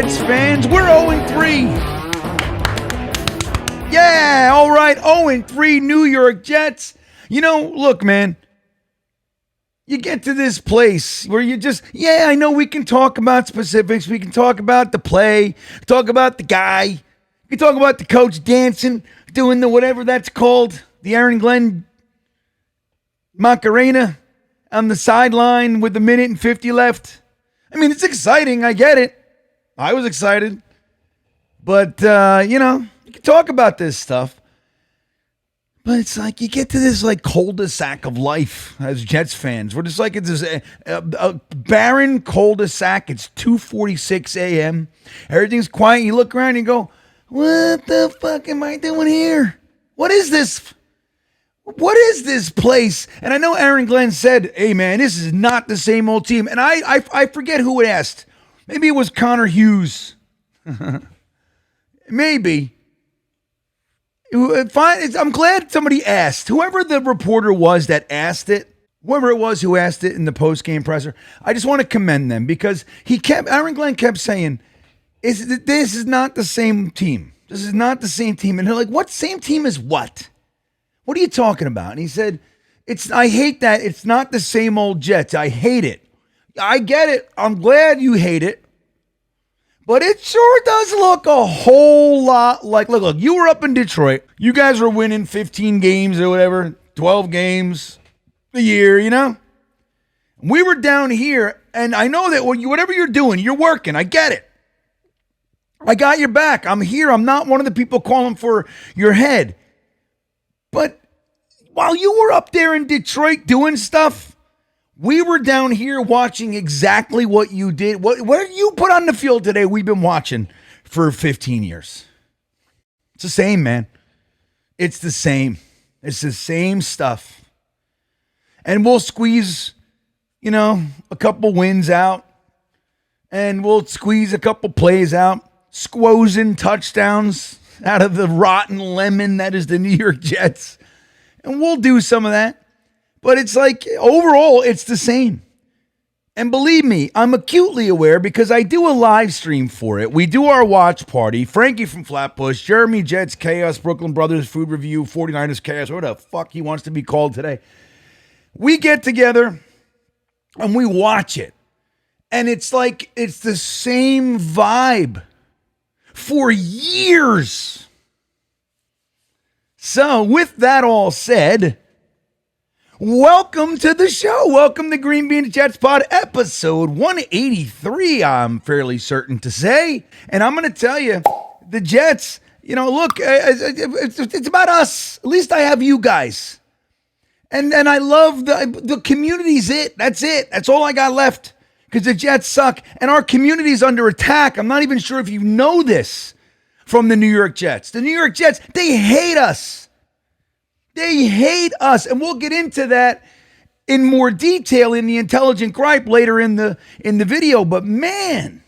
Jets fans. We're 0-3. Yeah, all right, 0-3 New York Jets. You know, look, man, you get to this place where you just, yeah, I know we can talk about specifics. We can talk about the play, talk about the guy. We can talk about the coach dancing, doing the whatever that's called, the Aaron Glenn Macarena on the sideline with a minute and 50 left. I mean, it's exciting. I get it. I was excited. But, you know, you can talk about this stuff. But it's like you get to this like cul-de-sac of life as Jets fans. We're just like it's this a barren cul-de-sac. It's 2:46 a.m. Everything's quiet. You look around and you go, what the fuck am I doing here? What is this? What is this place? And I know Aaron Glenn said, hey, man, this is not the same old team. And I forget who asked. Maybe it was Connor Hughes. Maybe. I'm glad somebody asked. Whoever the reporter was that asked it, whoever it was who asked it in the post-game presser, I just want to commend them because Aaron Glenn kept saying, this is not the same team. This is not the same team. And they're like, what same team is what? What are you talking about? And he said, I hate that. It's not the same old Jets. I hate it. I get it. I'm glad you hate it. But it sure does look a whole lot like, look, you were up in Detroit. You guys were winning 15 games or whatever, 12 games a year, you know? We were down here, and I know that whatever you're doing, you're working. I get it. I got your back. I'm here. I'm not one of the people calling for your head. But while you were up there in Detroit doing stuff, we were down here watching exactly what you did. What you put on the field today, we've been watching for 15 years. It's the same, man. It's the same. It's the same stuff. And we'll squeeze, you know, a couple wins out. And we'll squeeze a couple plays out. Squozing touchdowns out of the rotten lemon that is the New York Jets. And we'll do some of that. But it's like, overall, it's the same. And believe me, I'm acutely aware because I do a live stream for it. We do our watch party. Frankie from Flatbush, Jeremy Jets Chaos, Brooklyn Brothers Food Review, 49ers Chaos, whatever the fuck he wants to be called today. We get together and we watch it. And it's like, it's the same vibe for years. So with that all said, welcome to the show. Welcome to GreenBean's Jets Pod, episode 183, I'm fairly certain to say. And I'm going to tell you, the Jets, you know, look, it's about us. At least I have you guys. And I love the community's it. That's it. That's all I got left because the Jets suck. And our community's under attack. I'm not even sure if you know this from the New York Jets. The New York Jets, they hate us. They hate us, and we'll get into that in more detail in the intelligent gripe later in the video. But man,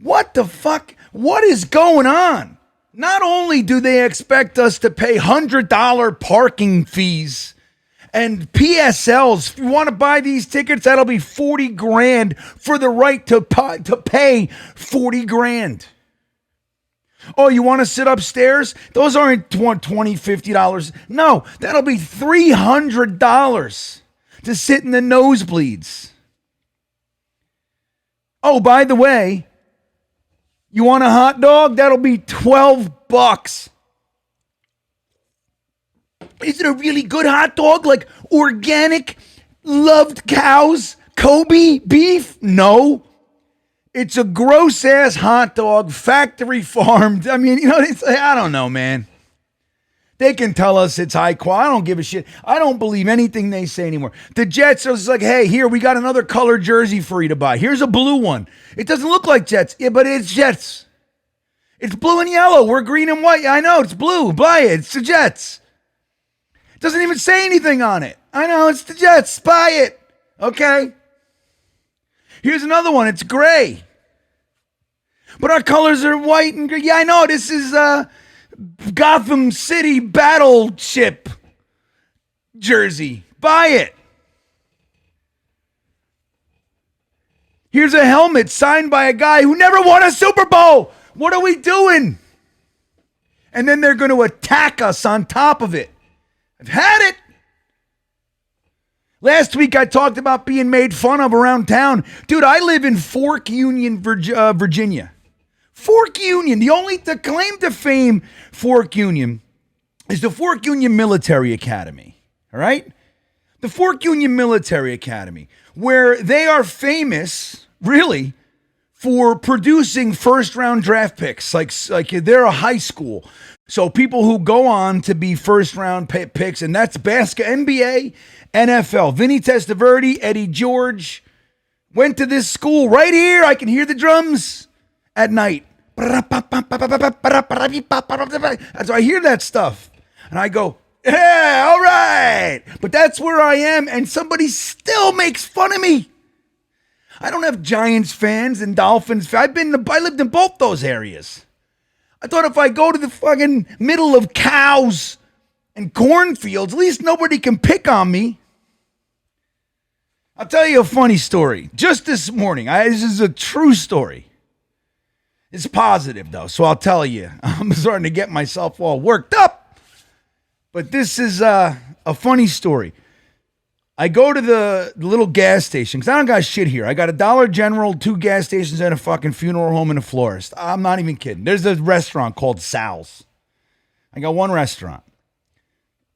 what the fuck? What is going on? Not only do they expect us to pay $100 parking fees and PSLs, if you want to buy these tickets, that'll be $40,000 for the right to pay $40,000. Oh, you want to sit upstairs? Those aren't $20, $50. No, that'll be $300 to sit in the nosebleeds. Oh, by the way, you want a hot dog? That'll be $12. Is it a really good hot dog? Like organic, loved cows, Kobe beef? No. It's a gross-ass hot dog, factory farmed. I mean, you know, I don't know, man. They can tell us it's high quality. I don't give a shit. I don't believe anything they say anymore. The Jets are just like, hey, here, we got another colored jersey for you to buy. Here's a blue one. It doesn't look like Jets, yeah, but it's Jets. It's blue and yellow. We're green and white. I know, it's blue. Buy it. It's the Jets. It doesn't even say anything on it. I know, it's the Jets. Buy it. Okay? Here's another one. It's gray. But our colors are white and gray. Yeah, I know. This is Gotham City Battleship jersey. Buy it. Here's a helmet signed by a guy who never won a Super Bowl. What are we doing? And then they're going to attack us on top of it. I've had it. Last week I talked about being made fun of around town. Dude, I live in Fork Union, Virginia. Fork Union. The claim to fame Fork Union is the Fork Union Military Academy. All right? The Fork Union Military Academy, where they are famous, really, for producing first-round draft picks. Like they're a high school. So people who go on to be first-round picks, and that's NBA, NFL. Vinny Testaverde, Eddie George went to this school right here. I can hear the drums at night. So I hear that stuff, and I go, yeah, all right. But that's where I am, and somebody still makes fun of me. I don't have Giants fans and Dolphins fans. I lived in both those areas. I thought if I go to the fucking middle of cows and cornfields, at least nobody can pick on me. I'll tell you a funny story. Just this morning, this is a true story. It's positive, though, so I'll tell you. I'm starting to get myself all worked up. But this is a funny story. I go to the little gas station, because I don't got shit here. I got a Dollar General, 2 gas stations, and a fucking funeral home and a florist. I'm not even kidding. There's a restaurant called Sal's. I got one restaurant.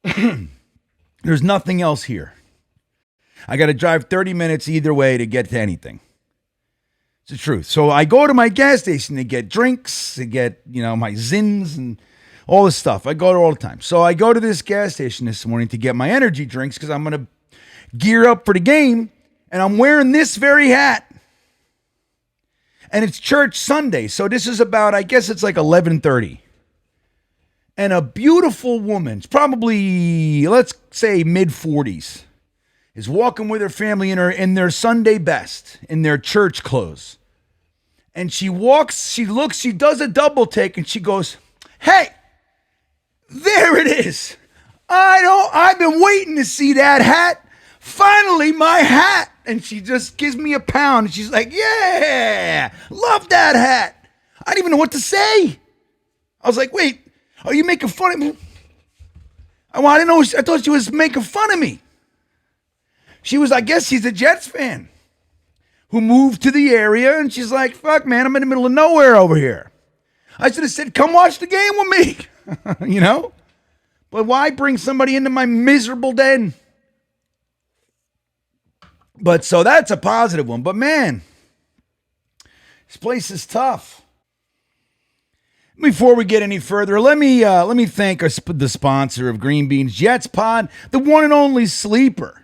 There's nothing else here. I got to drive 30 minutes either way to get to anything. It's the truth. So I go to my gas station to get drinks, to get, my Zins and all this stuff. I go there all the time. So I go to this gas station this morning to get my energy drinks because I'm going to gear up for the game, and I'm wearing this very hat. And it's church Sunday, so this is about, I guess it's like 11:30. And a beautiful woman, it's probably, let's say, mid-40s, is walking with her family in their Sunday best, in their church clothes. And she walks, she looks, she does a double take, and she goes, hey, there it is. I've been waiting to see that hat. Finally, my hat. And she just gives me a pound. And she's like, yeah, love that hat. I didn't even know what to say. I was like, wait, are you making fun of me? Well, I didn't know. I thought she was making fun of me. She was, I guess she's a Jets fan who moved to the area. And she's like, fuck, man, I'm in the middle of nowhere over here. I should have said, come watch the game with me. But why bring somebody into my miserable den? But so that's a positive one. But man, this place is tough. Before we get any further, let me thank the sponsor of GreenBean's, Jetspod, the one and only Sleeper.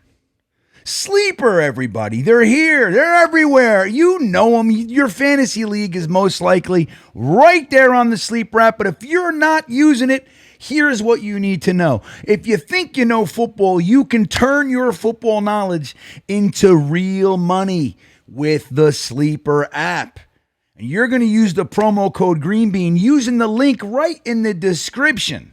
Sleeper, everybody. They're here. They're everywhere. You know them. Your fantasy league is most likely right there on the Sleeper app. But if you're not using it, here's what you need to know. If you think you know football, you can turn your football knowledge into real money with the Sleeper app. And you're going to use the promo code GreenBean using the link right in the description.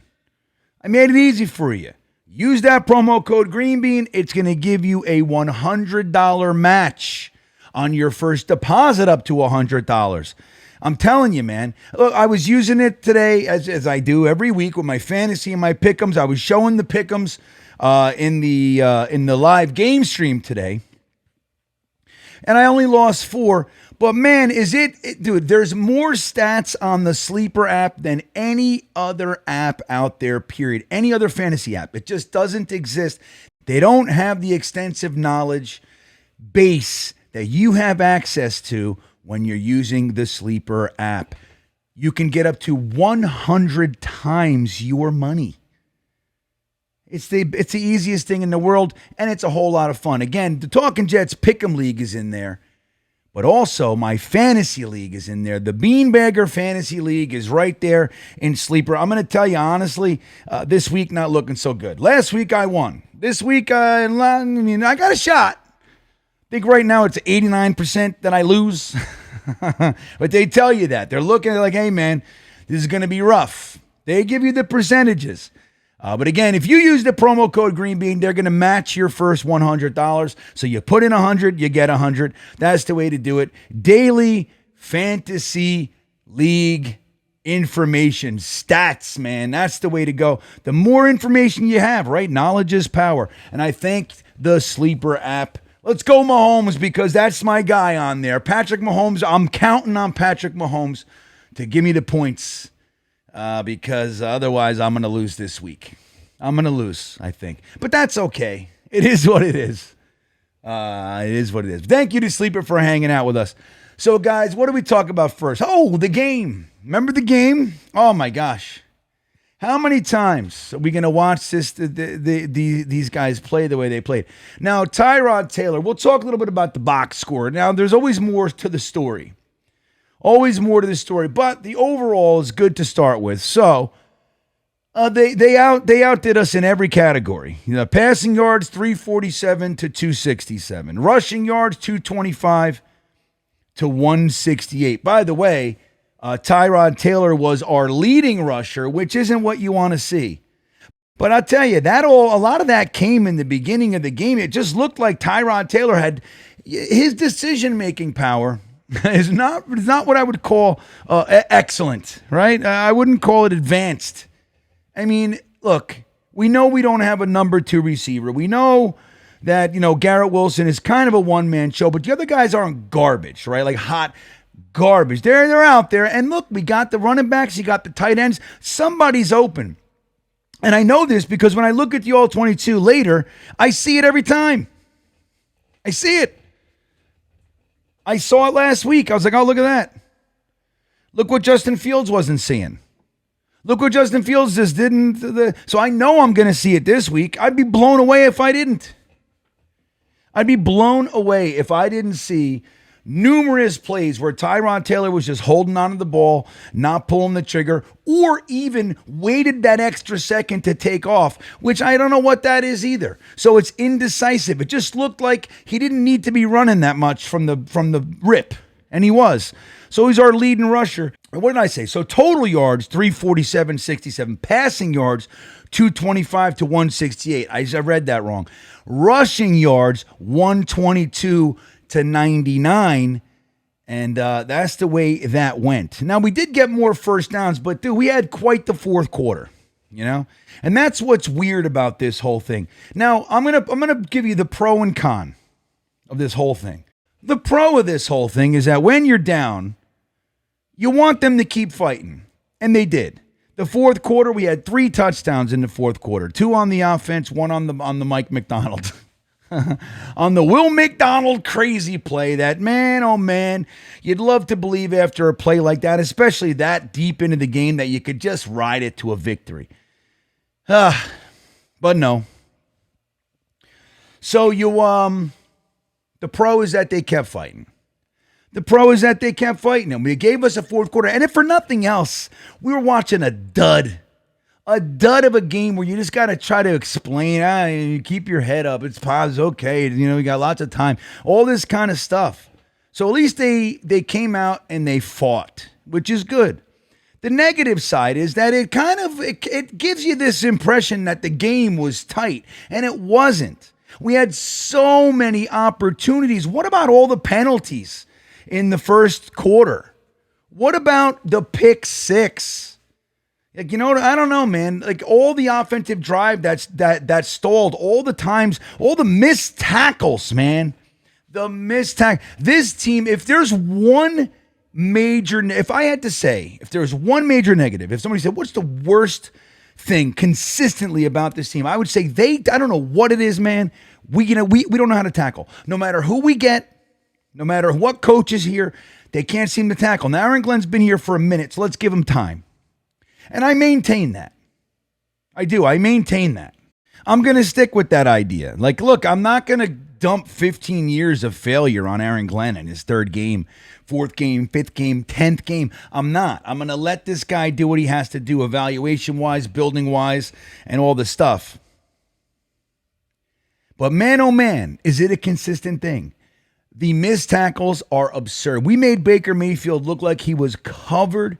I made it easy for you. Use that promo code GreenBean. It's going to give you a $100 match on your first deposit up to $100. I'm telling you, man. Look, I was using it today as I do every week with my fantasy and my pick'ems. I was showing the pick'ems in the live game stream today, and I only lost 4. But man, dude? There's more stats on the Sleeper app than any other app out there. Period. Any other fantasy app. It just doesn't exist. They don't have the extensive knowledge base that you have access to when you're using the Sleeper app. You can get up to 100 times your money. It's the easiest thing in the world, and it's a whole lot of fun. Again, the Talking Jets Pick'em League is in there, but also my fantasy league is in there. The Beanbagger Fantasy League is right there in Sleeper. I'm going to tell you honestly, this week not looking so good. Last week I won. This week, I got a shot. I think right now it's 89% that I lose. But they tell you that. They're looking at it like, hey, man, this is going to be rough. They give you the percentages. But again, if you use the promo code GreenBean, they're going to match your first $100. So you put in 100, you get 100. That's the way to do it. Daily fantasy league information, stats, man. That's the way to go. The more information you have, right? Knowledge is power. And I thank the Sleeper app. Let's go Mahomes, because that's my guy on there. Patrick Mahomes. I'm counting on Patrick Mahomes to give me the points. Because otherwise I'm going to lose this week. I'm going to lose, I think. But that's okay. It is what it is. It is what it is. Thank you to Sleeper for hanging out with us. So, guys, what do we talk about first? Oh, the game. Remember the game? Oh, my gosh. How many times are we going to watch these guys play the way they played? Now, Tyrod Taylor, we'll talk a little bit about the box score. Now, there's always more to the story. Always more to the story, but the overall is good to start with. So they outdid us in every category. Passing yards 347 to 267, rushing yards 225 to 168. By the way, Tyrod Taylor was our leading rusher, which isn't what you want to see. But I'll tell you, a lot of that came in the beginning of the game. It just looked like Tyrod Taylor had his decision-making power. Is not what I would call excellent, right? I wouldn't call it advanced. I mean, look, we know we don't have a number 2 receiver. We know that, Garrett Wilson is kind of a one-man show, but the other guys aren't garbage, right? Like hot garbage. They're out there. And look, we got the running backs, you got the tight ends. Somebody's open. And I know this because when I look at the All-22 later, I see it every time. I see it. I saw it last week. I was like, oh, look at that. Look what Justin Fields wasn't seeing. Look what Justin Fields just didn't. So I know I'm going to see it this week. I'd be blown away if I didn't. I'd be blown away if I didn't see numerous plays where Tyrod Taylor was just holding onto the ball, not pulling the trigger, or even waited that extra second to take off, which I don't know what that is either. So it's indecisive. It just looked like he didn't need to be running that much from the rip, and he was. So he's our leading rusher. What did I say? So total yards, 347.67. Passing yards, 225 to 168. I read that wrong. Rushing yards, 122 to 99, and that's the way that went. Now, we did get more first downs, but dude, we had quite the fourth quarter, and that's what's weird about this whole thing. Now, I'm gonna give you the pro and con of this whole thing. The pro of this whole thing is that when you're down, you want them to keep fighting, and they did. The fourth quarter, we had 3 touchdowns in the fourth quarter, 2 on the offense, 1 on the Mike McDonald. On the Will McDonald crazy play that, man, oh man, you'd love to believe after a play like that, especially that deep into the game, that you could just ride it to a victory. But no. So the pro is that they kept fighting. The pro is that they kept fighting, and they gave us a fourth quarter. And if for nothing else, we were watching a dud of a game where you just got to try to explain, you keep your head up, it's okay, we got lots of time, all this kind of stuff. So at least they came out and they fought, which is good. The negative side is that it gives you this impression that the game was tight, and it wasn't. We had so many opportunities. What about all the penalties in the first quarter? What about the pick 6? Like, I don't know, man. Like all the offensive drive that stalled, all the times, all the missed tackles, man. The missed tackle. This team, if there's one major, if I had to say, if there's one major negative, if somebody said, what's the worst thing consistently about this team? I would say I don't know what it is, man. We don't know how to tackle. No matter who we get, no matter what coach is here, they can't seem to tackle. Now, Aaron Glenn's been here for a minute, so let's give him time. And I maintain that. I do. I maintain that. I'm going to stick with that idea. Like, look, I'm not going to dump 15 years of failure on Aaron Glenn in his 3rd game, 4th game, 5th game, 10th game. I'm not. I'm going to let this guy do what he has to do evaluation-wise, building-wise, and all the stuff. But man, oh man, is it a consistent thing. The missed tackles are absurd. We made Baker Mayfield look like he was covered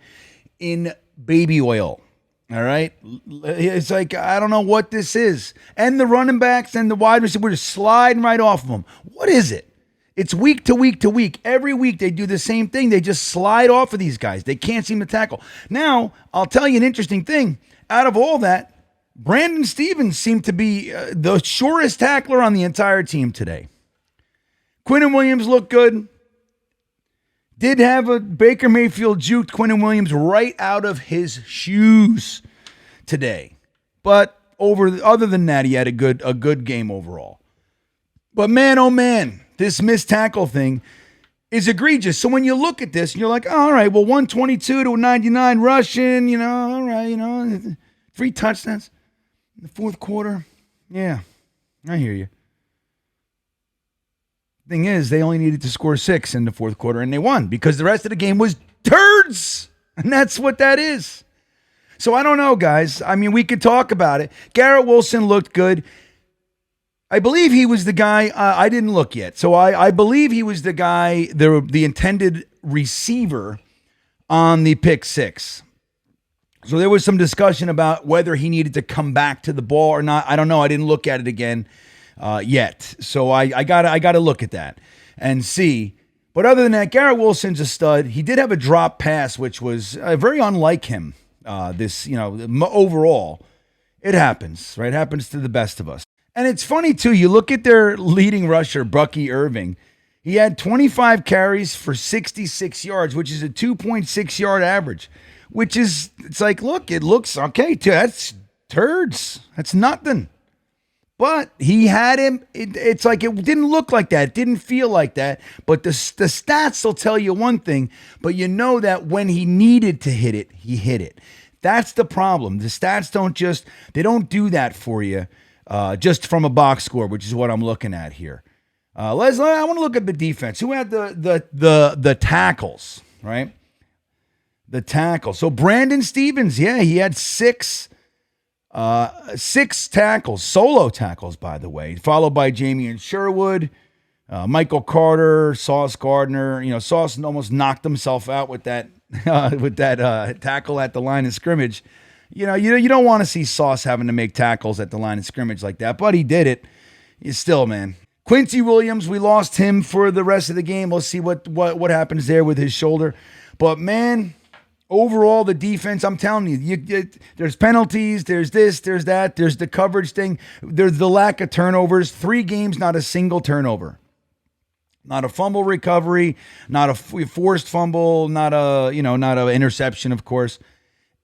in baby oil. All right. It's like, I don't know what this is. And the running backs and the wide receivers, we're just sliding right off of them. What is it? It's week to week to week. Every week they do the same thing. They just slide off of these guys. They can't seem to tackle. Now, I'll tell you an interesting thing. Out of all that, Brandon Stevens seemed to be the surest tackler on the entire team today. Quinnen Williams looked good. Did have a Baker Mayfield juked Quinnen Williams right out of his shoes today. But other than that, he had a good game overall. But man, oh man, this missed tackle thing is egregious. So when you look at this, you're like, oh, all right, well, 122 to 99 rushing, all right, 3 touchdowns in the fourth quarter. Yeah, I hear you. Thing is, they only needed to score 6 in the fourth quarter, and they won because the rest of the game was turds, and that's what that is. So I don't know, guys. I mean, we could talk about it. Garrett Wilson looked good. I believe he was the guy. I didn't look yet, so I believe he was the guy, the intended receiver on the pick 6. So there was some discussion about whether he needed to come back to the ball or not. I don't know. I didn't look at it again. Yet. So I gotta look at that and see. But other than that, Garrett Wilson's a stud. He did have a drop pass, which was very unlike him. Overall, it happens, right? It happens to the best of us. And it's funny too. You look at their leading rusher, Bucky Irving. He had 25 carries for 66 yards, which is a 2.6 yard average, which is, it's like, look, it looks okay too. That's turds. That's nothing. But he had him. It's like it didn't look like that. It didn't feel like that. But the stats will tell you one thing. But you know that when he needed to hit it, he hit it. That's the problem. The stats they don't do that for you just from a box score, which is what I'm looking at here. Leslie, I want to look at the defense. Who had the tackles, right? The tackles. So Brandon Stevens, yeah, he had 6 tackles, solo tackles, by the way, followed by Jamie and Sherwood, Michael Carter, Sauce Gardner. Sauce almost knocked himself out with that tackle at the line of scrimmage. You don't want to see Sauce having to make tackles at the line of scrimmage like that, but he did it. He's still, man. Quincy Williams, we lost him for the rest of the game. We'll see what happens there with his shoulder. But man, overall, the defense, I'm telling you, there's penalties, there's this, there's that, there's the coverage thing, there's the lack of turnovers. 3 games, not a single turnover. Not a fumble recovery, not a forced fumble, not a interception, of course.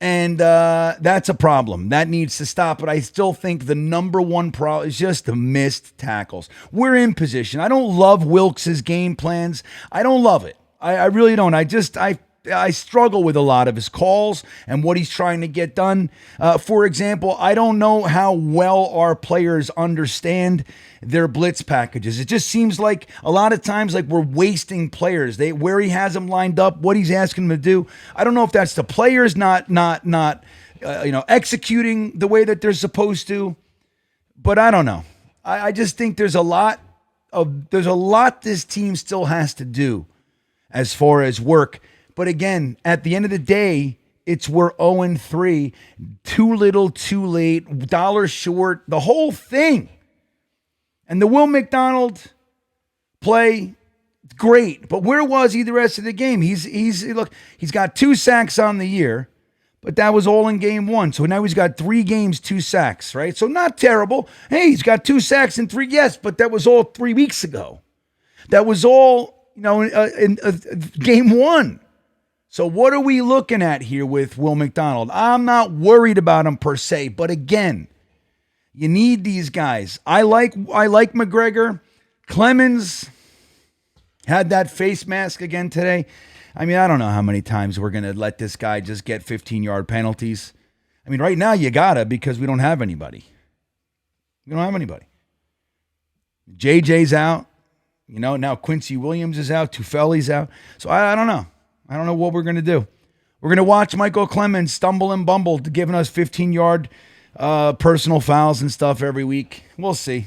And that's a problem. That needs to stop. But I still think the number one problem is just the missed tackles. We're in position. I don't love Wilkes' game plans. I don't love it. I really don't. I struggle with a lot of his calls and what he's trying to get done. For example, I don't know how well our players understand their blitz packages. It just seems like a lot of times like we're wasting players. Where he has them lined up, what he's asking them to do. I don't know if that's the players not executing the way that they're supposed to, but I don't know. I just think there's a lot this team still has to do as far as work. But again, at the end of the day, we're 0-3, too little, too late, dollar short, the whole thing. And the Will McDonald play, great. But where was he the rest of the game? He's got 2 sacks on the year, but that was all in game 1. So now he's got 3 games, 2 sacks, right? So not terrible. Hey, he's got 2 sacks in 3, yes, but that was all 3 weeks ago. That was all, in game 1. So what are we looking at here with Will McDonald? I'm not worried about him per se, but again, you need these guys. I like McGregor. Clemens had that face mask again today. I mean, I don't know how many times we're going to let this guy just get 15-yard penalties. I mean, right now you gotta, because we don't have anybody. We don't have anybody. JJ's out. Now Quincy Williams is out. Tufeli's out. So I don't know. I don't know what we're going to do. We're going to watch Michael Clemens stumble and bumble to giving us 15-yard personal fouls and stuff every week. We'll see.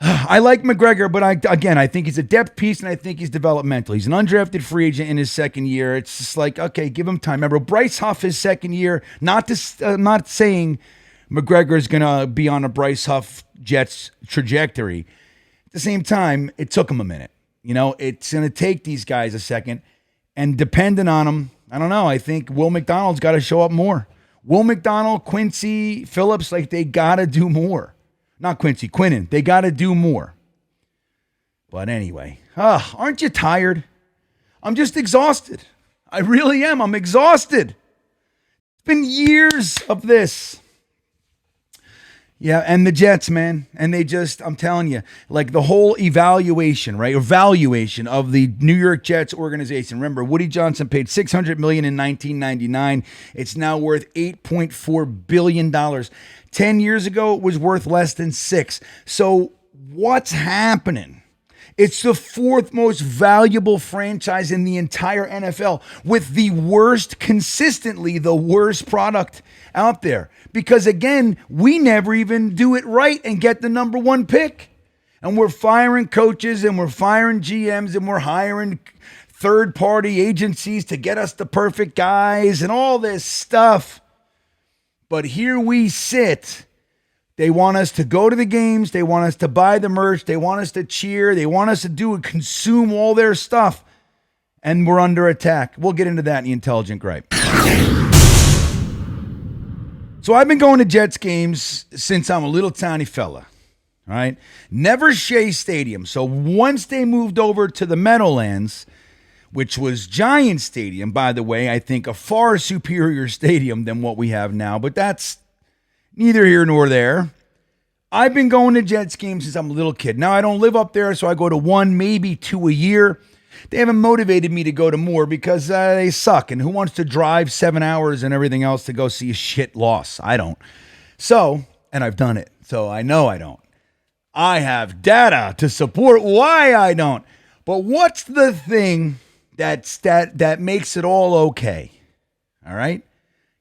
I like McGregor, but I think he's a depth piece, and I think he's developmental. He's an undrafted free agent in his second year. It's just like, okay, give him time. Remember, Bryce Huff, his second year, not saying McGregor is going to be on a Bryce Huff Jets trajectory. At the same time, it took him a minute. It's going to take these guys a second, and depending on them, I don't know. I think Will McDonald's got to show up more. Will McDonald, Quincy, Phillips, like they got to do more. Not Quincy, Quinnen. They got to do more. But anyway, aren't you tired? I'm just exhausted. I really am. I'm exhausted. It's been years of this. Yeah, and the Jets, man. And they just, I'm telling you, like the whole evaluation, right? Evaluation of the New York Jets organization. Remember, Woody Johnson paid $600 million in 1999. It's now worth $8.4 billion. 10 years ago, it was worth less than $6. So what's happening? It's the fourth most valuable franchise in the entire NFL with consistently the worst product out there. Because again, we never even do it right and get the number one pick. And we're firing coaches and we're firing GMs and we're hiring third-party agencies to get us the perfect guys and all this stuff. But here we sit. They want us to go to the games. They want us to buy the merch. They want us to cheer. They want us to do and consume all their stuff. And we're under attack. We'll get into that in the Intelligent Gripe. So I've been going to Jets games since I'm a little tiny fella, right? Never Shea Stadium. So once they moved over to the Meadowlands, which was Giant Stadium, by the way, I think a far superior stadium than what we have now, but that's neither here nor there. I've been going to Jets games since I'm a little kid. Now, I don't live up there, so I go to one, maybe two a year. They haven't motivated me to go to more because they suck. And who wants to drive 7 hours and everything else to go see a shit loss? I don't. So, and I've done it, so I know I don't. I have data to support why I don't. But what's the thing that makes it all okay? All right?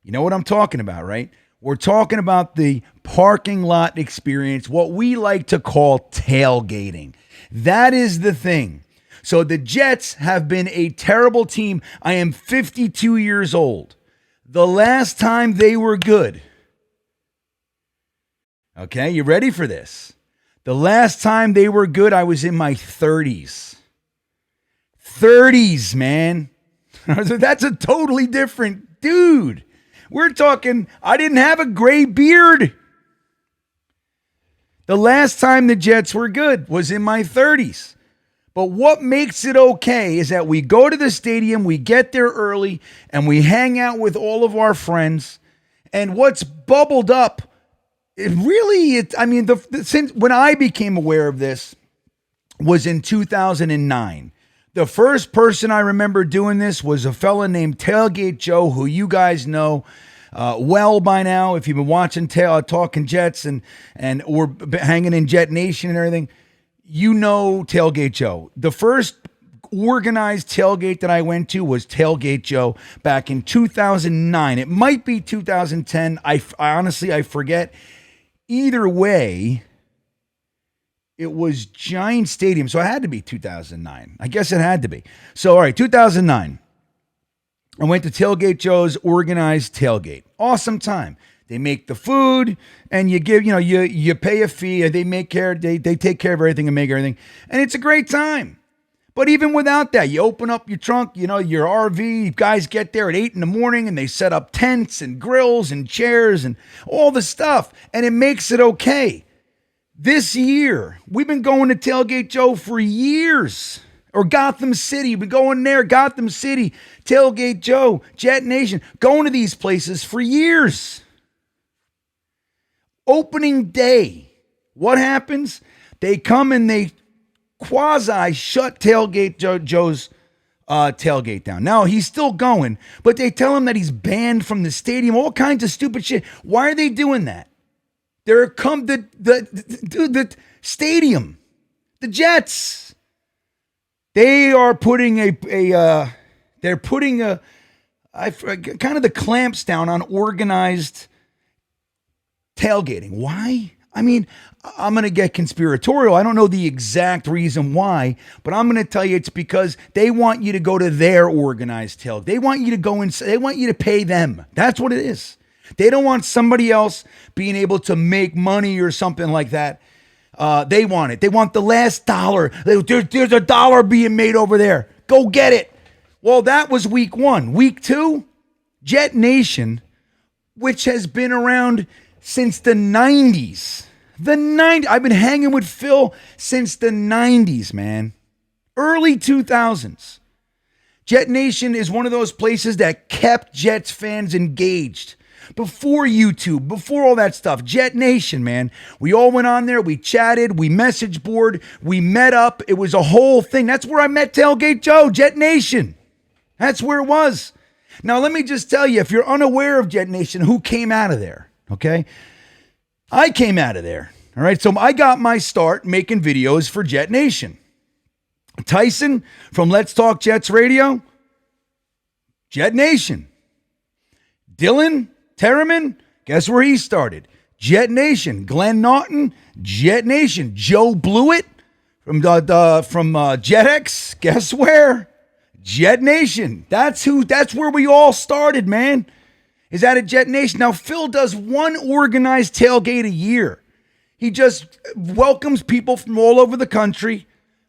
You know what I'm talking about, right? We're talking about the parking lot experience, what we like to call tailgating. That is the thing. So the Jets have been a terrible team. I am 52 years old. The last time they were good. Okay, you ready for this? The last time they were good, I was in my 30s. 30s, man. That's a totally different dude. We're talking, I didn't have a gray beard. The last time the Jets were good was in my 30s. But what makes it okay is that we go to the stadium, we get there early, and we hang out with all of our friends. And what's bubbled up, since when I became aware of this was in 2009. The first person I remember doing this was a fella named Tailgate Joe, who you guys know well by now. If you've been watching Talking Jets and or hanging in Jetnation and everything, you know Tailgate Joe. The first organized tailgate that I went to was Tailgate Joe back in 2009. It might be 2010. I honestly forget. Either way, it was Giant Stadium, so it had to be 2009. I guess it had to be. So, all right, 2009. I went to Tailgate Joe's organized tailgate. Awesome time. They make the food, and you give, you pay a fee, and they take care of everything and make everything, and it's a great time. But even without that, you open up your trunk, your RV, guys get there at 8 a.m, and they set up tents and grills and chairs and all the stuff, and it makes it okay. This year, we've been going to Tailgate Joe for years. Or Gotham City, we've been going there, Gotham City, Tailgate Joe, Jetnation, going to these places for years. Opening day, what happens? They come and they quasi shut Tailgate Joe's tailgate down. Now, he's still going, but they tell him that he's banned from the stadium, all kinds of stupid shit. Why are they doing that? They're come the stadium, the Jets. They are putting they're putting kind of the clamps down on organized tailgating. Why? I mean, I'm going to get conspiratorial. I don't know the exact reason why, but I'm going to tell you it's because they want you to go to their organized tailgate. They want you to go and they want you to pay them. That's what it is. They don't want somebody else being able to make money or something like that. They want it. They want the last dollar. There's a dollar being made over there. Go get it. Well, that was week 1. Week 2, Jetnation, which has been around since the 90s. I've been hanging with Phil since the 90s, man. Early 2000s. Jetnation is one of those places that kept Jets fans engaged. Before YouTube, before all that stuff, Jetnation, man. We all went on there, we chatted, we message board, we met up. It was a whole thing. That's where I met Tailgate Joe, Jetnation. That's where it was. Now, let me just tell you, if you're unaware of Jetnation, who came out of there, okay? I came out of there, all right? So I got my start making videos for Jetnation. Tyson from Let's Talk Jets Radio, Jetnation. Dylan Terriman, guess where he started? Jetnation. Glenn Naughton, Jetnation. Joe Blewett from JetX, guess where? Jetnation. That's where we all started, man. Is that at Jetnation? Now, Phil does one organized tailgate a year. He just welcomes people from all over the country.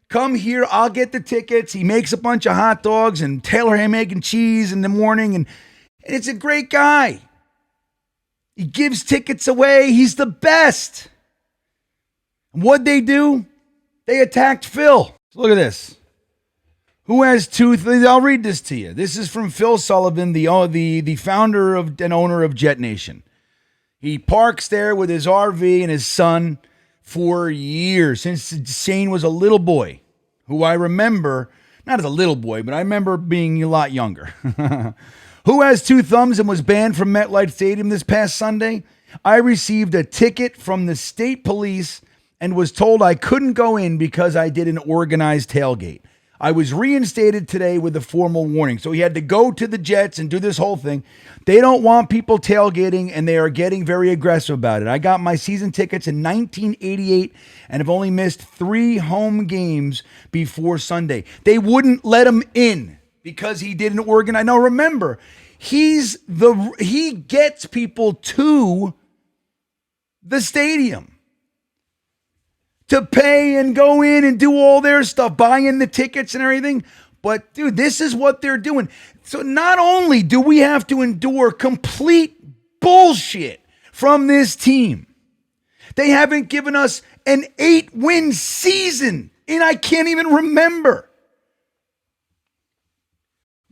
Come here, I'll get the tickets. He makes a bunch of hot dogs and Taylor ham, egg, and cheese in the morning. And it's a great guy. He gives tickets away. He's the best. What'd they do? They attacked Phil. Look at this. Who has two? I'll read this to you. This is from Phil Sullivan, the founder of and owner of Jetnation. He parks there with his RV and his son for years, since Shane was a little boy, who I remember, not as a little boy, but I remember being a lot younger. Who has two thumbs and was banned from MetLife Stadium this past Sunday? I received a ticket from the state police and was told I couldn't go in because I did an organized tailgate. I was reinstated today with a formal warning. So he had to go to the Jets and do this whole thing. They don't want people tailgating, and they are getting very aggressive about it. I got my season tickets in 1988 and have only missed 3 home games before Sunday. They wouldn't let him in because he didn't organize. Now remember, he gets people to the stadium to pay and go in and do all their stuff, buying the tickets and everything. But, dude, this is what they're doing. So not only do we have to endure complete bullshit from this team, they haven't given us an 8-win season, and I can't even remember,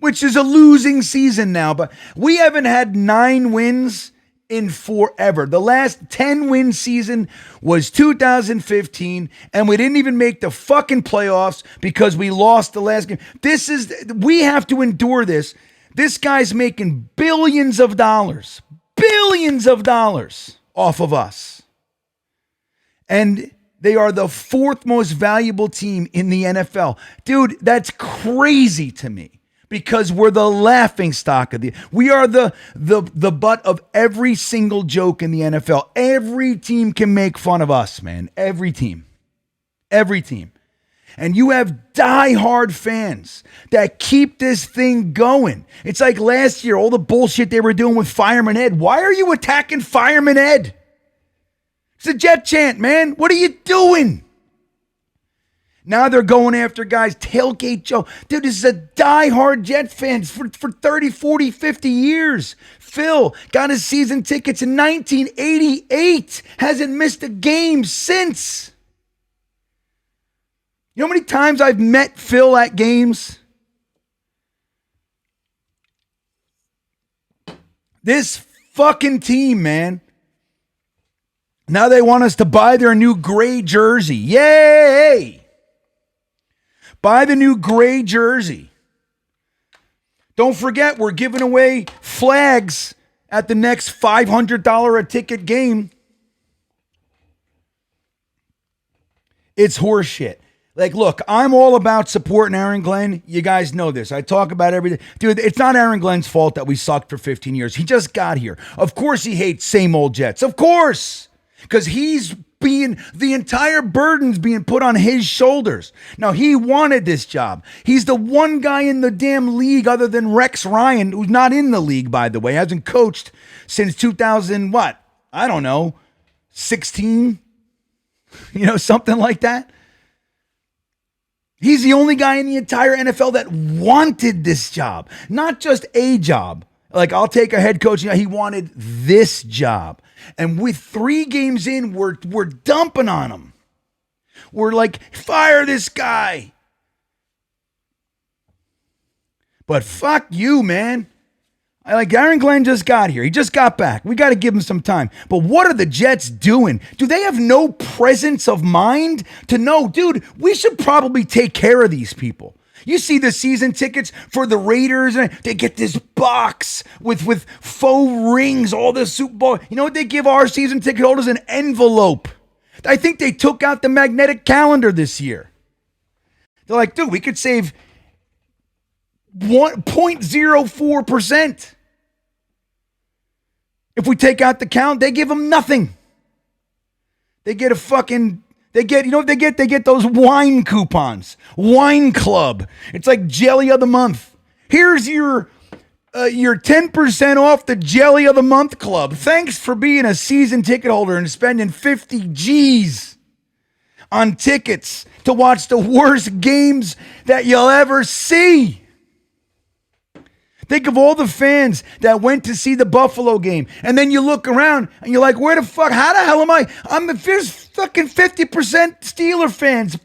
which is a losing season now. But we haven't had 9 wins in forever. The last 10-win season was 2015, and we didn't even make the fucking playoffs because we lost the last game. We have to endure this. This guy's making billions of dollars off of us. And they are the 4th most valuable team in the NFL. Dude, that's crazy to me. Because we're the laughing stock of we are the butt of every single joke in the NFL. Every team can make fun of us, man. Every team. And you have diehard fans that keep this thing going. It's like last year, all the bullshit they were doing with Fireman Ed. Why are you attacking Fireman Ed? It's a Jet chant, man. What are you doing? Now they're going after guys. Tailgate Joe. Dude, this is a diehard Jet fan for 30, 40, 50 years. Phil got his season tickets in 1988. Hasn't missed a game since. You know how many times I've met Phil at games? This fucking team, man. Now they want us to buy their new gray jersey. Yay! Buy the new gray jersey. Don't forget, we're giving away flags at the next $500 a ticket game. It's horseshit. Like, look, I'm all about supporting Aaron Glenn. You guys know this. I talk about everything. Dude, it's not Aaron Glenn's fault that we sucked for 15 years. He just got here. Of course he hates same old Jets. Of course. because the entire burden's being put on his shoulders. Now, he wanted this job. He's the one guy in the damn league other than Rex Ryan, who's not in the league, by the way, hasn't coached since 2000, what? I don't know, 16? Something like that. He's the only guy in the entire NFL that wanted this job, not just a job. Like, I'll take a head coach. He wanted this job. And with 3 games in, we're dumping on him. We're like, fire this guy. But fuck you, man. Aaron Glenn just got here. He just got back. We got to give him some time. But what are the Jets doing? Do they have no presence of mind to know, dude, we should probably take care of these people? You see the season tickets for the Raiders, and they get this box with faux rings, all the Super Bowl. You know what they give our season ticket holders? An envelope. I think they took out the magnetic calendar this year. They're like, dude, we could save 0.04%. If we take out the count, they give them nothing. They get you know what they get? They get those wine coupons. Wine Club. It's like Jelly of the Month. Here's your 10% off the Jelly of the Month Club. Thanks for being a season ticket holder and spending 50 G's on tickets to watch the worst games that you'll ever see. Think of all the fans that went to see the Buffalo game. And then you look around and you're like, how the hell am I? There's fucking 50% Steeler fans,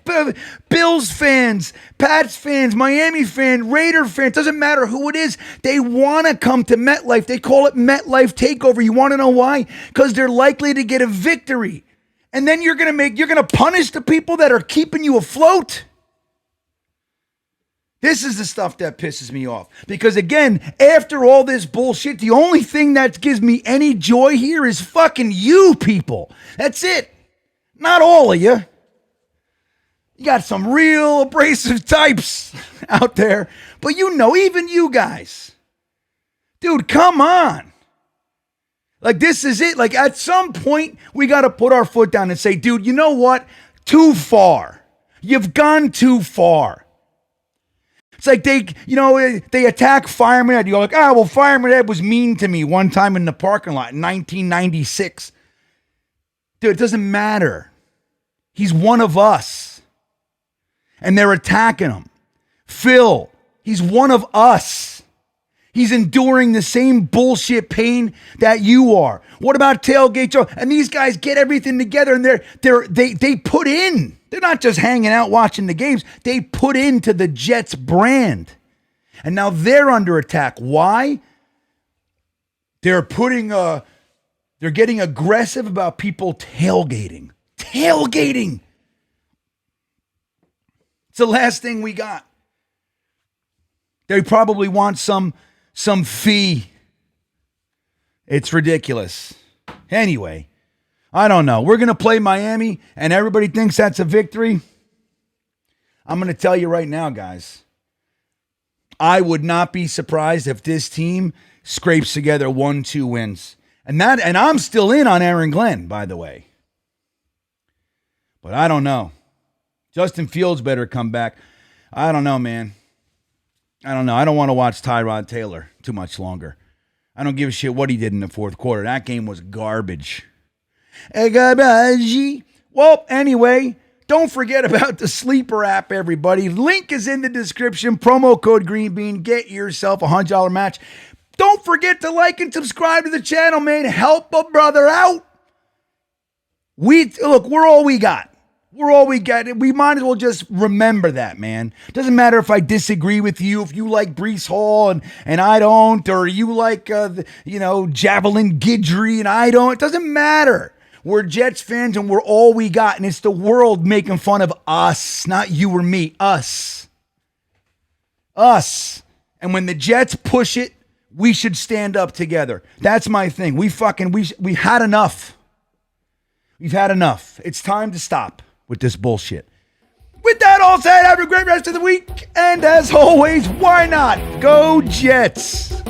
Bills fans, Pats fans, Miami fans, Raider fans. Doesn't matter who it is. They want to come to MetLife. They call it MetLife Takeover. You want to know why? Because they're likely to get a victory. And then you're going to punish the people that are keeping you afloat. This is the stuff that pisses me off. Because again, after all this bullshit, the only thing that gives me any joy here is fucking you people. That's it. Not all of you. You got some real abrasive types out there. But even you guys. Dude, come on. Like, this is it. Like, at some point, we got to put our foot down and say, dude, you know what? Too far. You've gone too far. It's like they attack Fireman Ed. You're like, well, Fireman Ed was mean to me one time in the parking lot in 1996. Dude, it doesn't matter. He's one of us. And they're attacking him. Phil, he's one of us. He's enduring the same bullshit pain that you are. What about Tailgate Joe? And these guys get everything together and they put in. They're not just hanging out watching the games. They put into the Jets brand. And now they're under attack. Why? They're getting aggressive about people tailgating. Tailgating. It's the last thing we got. They probably want some fee. It's ridiculous. Anyway, I don't know. We're going to play Miami, and everybody thinks that's a victory. I'm going to tell you right now, guys. I would not be surprised if this team scrapes together 1-2 wins. And I'm still in on Aaron Glenn, by the way. But I don't know. Justin Fields better come back. I don't know, man. I don't know. I don't want to watch Tyrod Taylor too much longer. I don't give a shit what he did in the fourth quarter. That game was garbage. Well, anyway, don't forget about the Sleeper app, everybody. Link is in the description. Promo code GreenBean. Get yourself a $100 match. Don't forget to like and subscribe to the channel, man. Help a brother out. We're all we got. We're all we got. We might as well just remember that, man. Doesn't matter if I disagree with you, if you like Breece Hall and I don't, or you like, Javelin Guidry and I don't. It doesn't matter. We're Jets fans and we're all we got. And it's the world making fun of us, not you or me. Us. Us. And when the Jets push it, we should stand up together. That's my thing. We had enough. We've had enough. It's time to stop with this bullshit. With that all said, have a great rest of the week. And as always, why not? Go Jets.